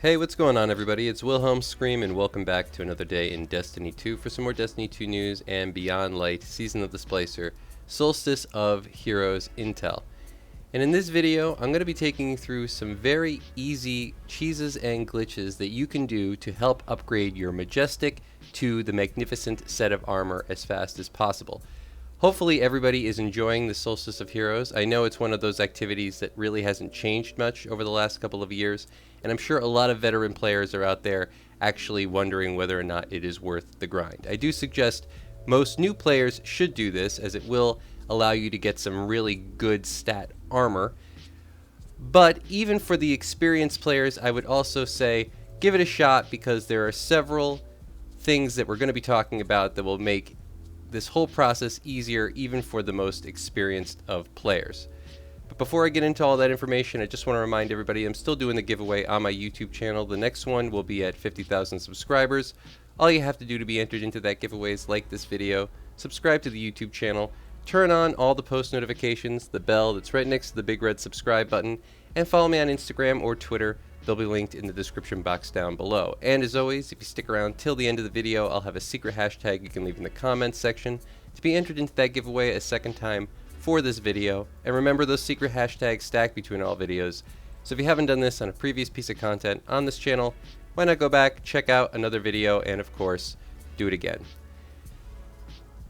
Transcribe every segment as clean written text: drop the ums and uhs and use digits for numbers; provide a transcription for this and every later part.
Hey, what's going on, everybody? It's Wilhelm Scream, and welcome back to another day in Destiny 2 for some more Destiny 2 news and Beyond Light Season of Displacer Solstice of Heroes Intel. And in this video, I'm going to be taking you through some very easy cheeses and glitches that you can do to help upgrade your Majestic to the Magnificent set of armor as fast as possible. Hopefully everybody is enjoying the Solstice of Heroes. I know it's one of those activities that really hasn't changed much over the last couple of years, and I'm sure a lot of veteran players are out there actually wondering whether or not it is worth the grind. I do suggest most new players should do this, as it will allow you to get some really good stat armor. But even for the experienced players, I would also say give it a shot, because there are several things that we're going to be talking about that will make this whole process easier even for the most experienced of players. But before I get into all that information, I just want to remind everybody I'm still doing the giveaway on my YouTube channel. The next one will be at 50,000 subscribers. All you have to do to be entered into that giveaway is like this video, subscribe to the YouTube channel, turn on all the post notifications, the bell that's right next to the big red subscribe button, and follow me on Instagram or Twitter. They'll be linked in the description box down below. And as always, if you stick around till the end of the video, I'll have a secret hashtag you can leave in the comments section to be entered into that giveaway a second time for this video. And remember, those secret hashtags stack between all videos. So if you haven't done this on a previous piece of content on this channel, why not go back, check out another video, and of course, do it again.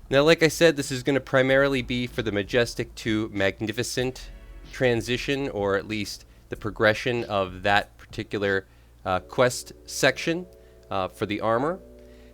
Now, like I said, this is going to primarily be for the Majestic to Magnificent transition, or at least the progression of that particular quest section for the armor.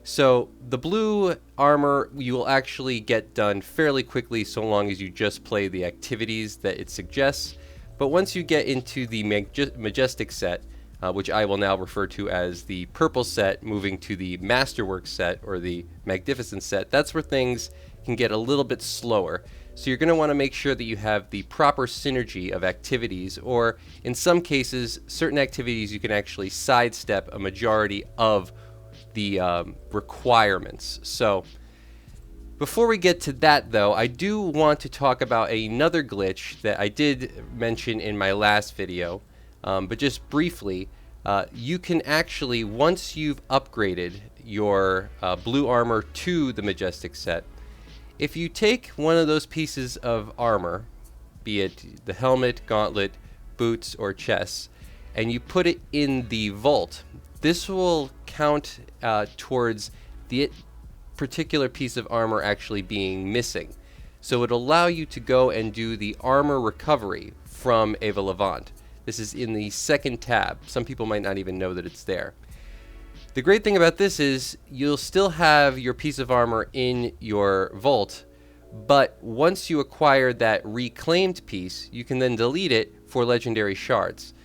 So the blue armor you will actually get done fairly quickly, so long as you just play the activities that it suggests. But once you get into the Majestic set, which I will now refer to as the purple set, moving to the Masterwork set or the Magnificent set, that's where things can get a little bit slower. So you're going to want to make sure that you have the proper synergy of activities, or in some cases, certain activities you can actually sidestep a majority of the requirements. So before we get to that, though, I do want to talk about another glitch that I did mention in my last video, but just briefly. You can actually, once you've upgraded your blue armor to the Majestic set, if you take one of those pieces of armor, be it the helmet, gauntlet, boots, or chest, and you put it in the vault, this will count towards the particular piece of armor actually being missing. So it'll allow you to go and do the armor recovery from Eva Levant. This is in the second tab. Some people might not even know that it's there. The great thing about this is you'll still have your piece of armor in your vault, but once you acquire that reclaimed piece, you can then delete it for legendary shards.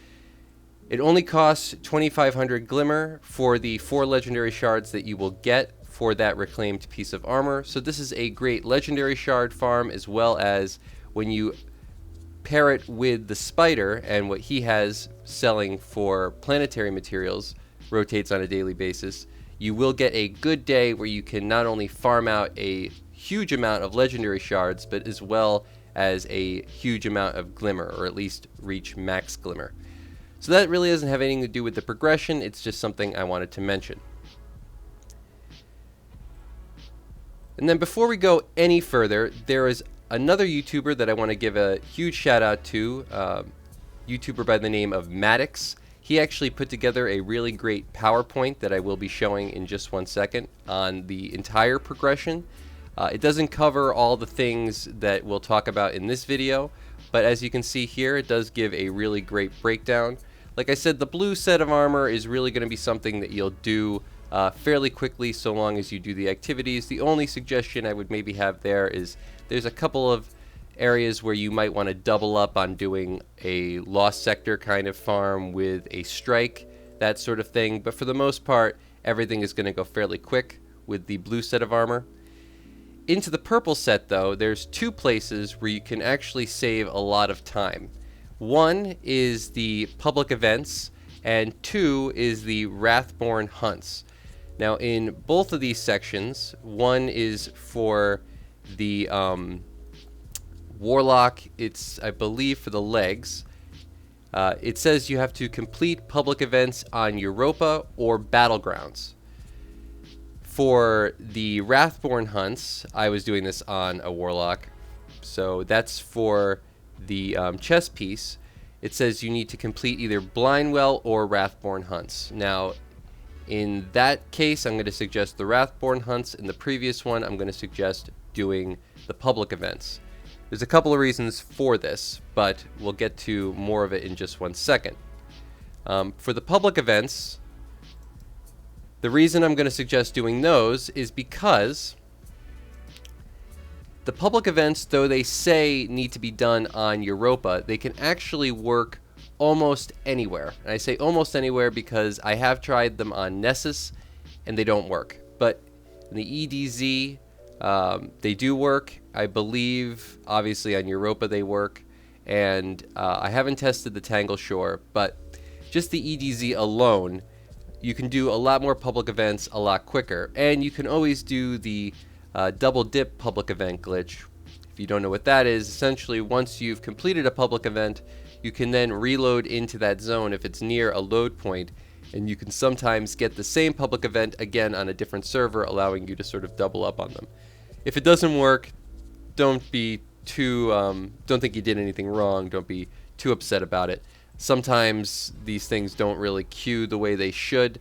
It only costs 2,500 glimmer for the 4 legendary shards that you will get for that reclaimed piece of armor. So this is a great legendary shard farm, as well as when you pair it with the spider and what he has selling for planetary materials, rotates on a daily basis, you will get a good day where you can not only farm out a huge amount of legendary shards, but as well as a huge amount of glimmer, or at least reach max glimmer. So that really doesn't have anything to do with the progression, it's just something I wanted to mention. And then before we go any further, there is another YouTuber that I want to give a huge shout out to, YouTuber by the name of MAJESTIC. He actually put together a really great PowerPoint that I will be showing in just one second on the entire progression. It doesn't cover all the things that we'll talk about in this video, but as you can see here, it does give a really great breakdown. Like I said, the blue set of armor is really going to be something that you'll do fairly quickly, so long as you do the activities. The only suggestion I would maybe have there is there's a couple of areas where you might want to double up on doing a lost sector kind of farm with a strike, that sort of thing. But for the most part, everything is going to go fairly quick with the blue set of armor. Into the purple set, though, there's 2 places where you can actually save a lot of time. One is the public events, and 2 is the Rathborn Hunts. Now, in both of these sections, one is for the Warlock, it's, I believe, for the legs, It says you have to complete public events on Europa or Battlegrounds. For the Rathborn Hunts, I was doing this on a Warlock, so that's for the chess piece. It says you need to complete either Blindwell or Rathborn Hunts. Now, in that case, I'm going to suggest the Rathborn Hunts. In the previous one, I'm going to suggest doing the public events. There's a couple of reasons for this, but we'll get to more of it in just one second. For the public events, the reason I'm going to suggest doing those is because the public events, though they say need to be done on Europa, they can actually work almost anywhere. And I say almost anywhere because I have tried them on Nessus and they don't work. But in the EDZ, they do work. I believe, obviously, on Europa they work. And I haven't tested the Tangle Shore, but just the EDZ alone, you can do a lot more public events a lot quicker. And you can always do the double dip public event glitch. If you don't know what that is, essentially once you've completed a public event, you can then reload into that zone if it's near a load point, and you can sometimes get the same public event again on a different server, allowing you to sort of double up on them. If it doesn't work, don't think you did anything wrong. Don't be too upset about it. Sometimes these things don't really queue the way they should,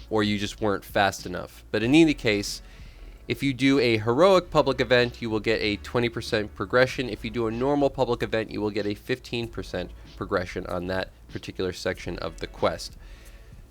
or you just weren't fast enough. But in any case, if you do a heroic public event, you will get a 20% progression. If you do a normal public event, you will get a 15% progression on that particular section of the quest.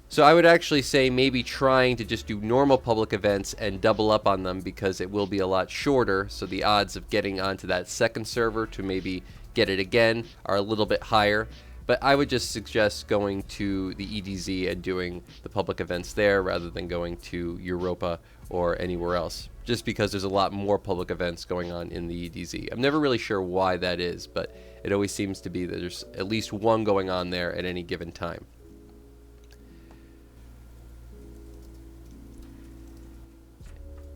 So I would actually say maybe trying to just do normal public events and double up on them, because it will be a lot shorter, so the odds of getting onto that second server to maybe get it again are a little bit higher. But I would just suggest going to the EDZ and doing the public events there rather than going to Europa or anywhere else, just because there's a lot more public events going on in the EDZ. I'm never really sure why that is, but it always seems to be that there's at least one going on there at any given time.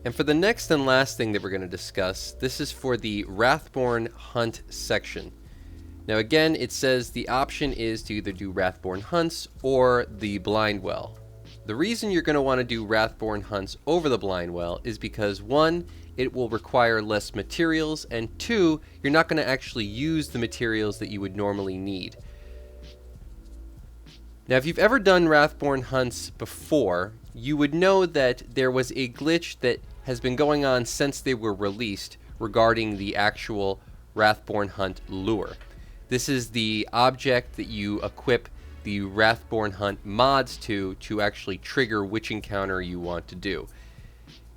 And for the next and last thing that we're going to discuss, this is for the Rathborn Hunt section. Now again, it says the option is to either do Rathborn Hunts or the Blindwell. The reason you're going to want to do Rathborn Hunts over the Blindwell is because, one, it will require less materials, and two, you're not going to actually use the materials that you would normally need. Now, if you've ever done Rathborn Hunts before, you would know that there was a glitch that has been going on since they were released regarding the actual Rathborn Hunt lure. This is the object that you equip the Rathborn Hunt mods to actually trigger which encounter you want to do.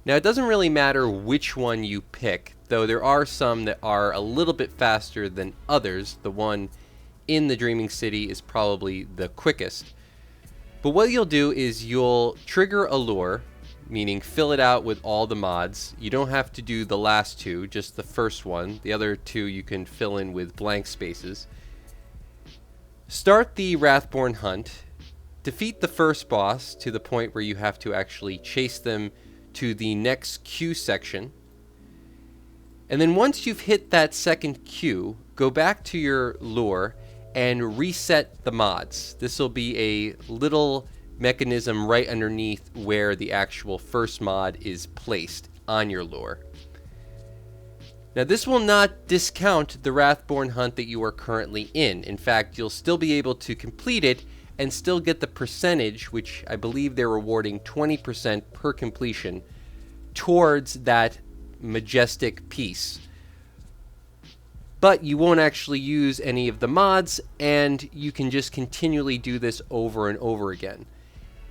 Now, it doesn't really matter which one you pick, though there are some that are a little bit faster than others. The one in the Dreaming City is probably the quickest. But what you'll do is you'll trigger a lure, meaning fill it out with all the mods. You don't have to do the last two, just the first one. The other two you can fill in with blank spaces. Start the Rathborn Hunt. Defeat the first boss to the point where you have to actually chase them to the next queue section. And then once you've hit that second queue, go back to your lure and reset the mods. This will be a little mechanism right underneath where the actual first mod is placed on your lure. Now, this will not discount the Rathborn Hunt that you are currently in. In fact, you'll still be able to complete it and still get the percentage, which I believe they're rewarding 20% per completion, towards that majestic piece. But you won't actually use any of the mods, and you can just continually do this over and over again.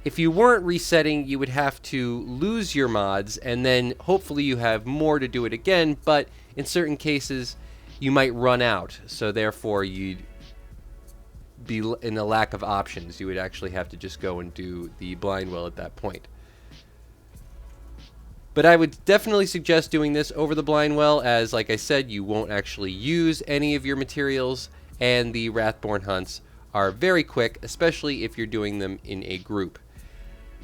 If you weren't resetting, you would have to lose your mods, and then hopefully you have more to do it again, but in certain cases you might run out, so therefore you'd be in a lack of options. You would actually have to just go and do the Blindwell at that point. But I would definitely suggest doing this over the Blindwell, as, like I said, you won't actually use any of your materials, and the Rathborn Hunts are very quick, especially if you're doing them in a group.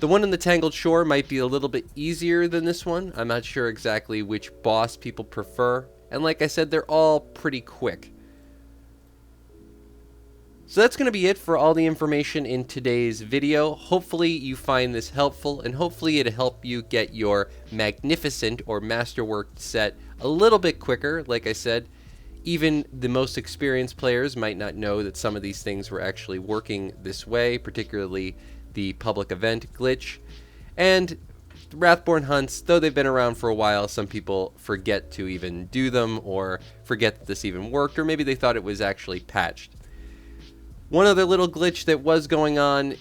The one in the Tangled Shore might be a little bit easier than this one. I'm not sure exactly which boss people prefer, and like I said, they're all pretty quick. So that's going to be it for all the information in today's video. Hopefully you find this helpful, and hopefully it'll help you get your magnificent or masterwork set a little bit quicker. Like I said, even the most experienced players might not know that some of these things were actually working this way, particularly the public event glitch. And Rathborn Hunts, though they've been around for a while, some people forget to even do them or forget that this even worked, or maybe they thought it was actually patched. One other little glitch that was going on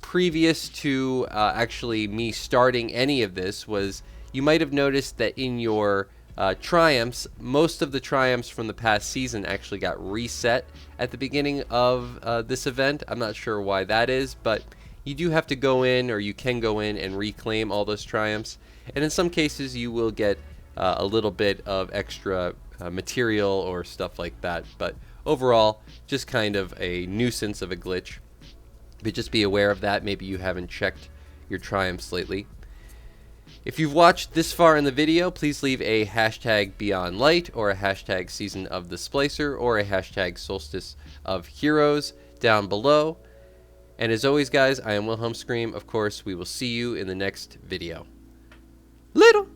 previous to actually me starting any of this was you might have noticed that in your triumphs, most of the triumphs from the past season actually got reset at the beginning of this event. I'm not sure why that is, but you do have to go in, or you can go in and reclaim all those triumphs. And in some cases you will get a little bit of extra material or stuff like that. But overall, just kind of a nuisance of a glitch. But just be aware of that. Maybe you haven't checked your triumphs lately. If you've watched this far in the video, please leave a hashtag BeyondLight, or a hashtag Season of the Splicer, or a hashtag Solstice of Heroes down below. And as always, guys, I am Wilhelm Scream. Of course, we will see you in the next video. Little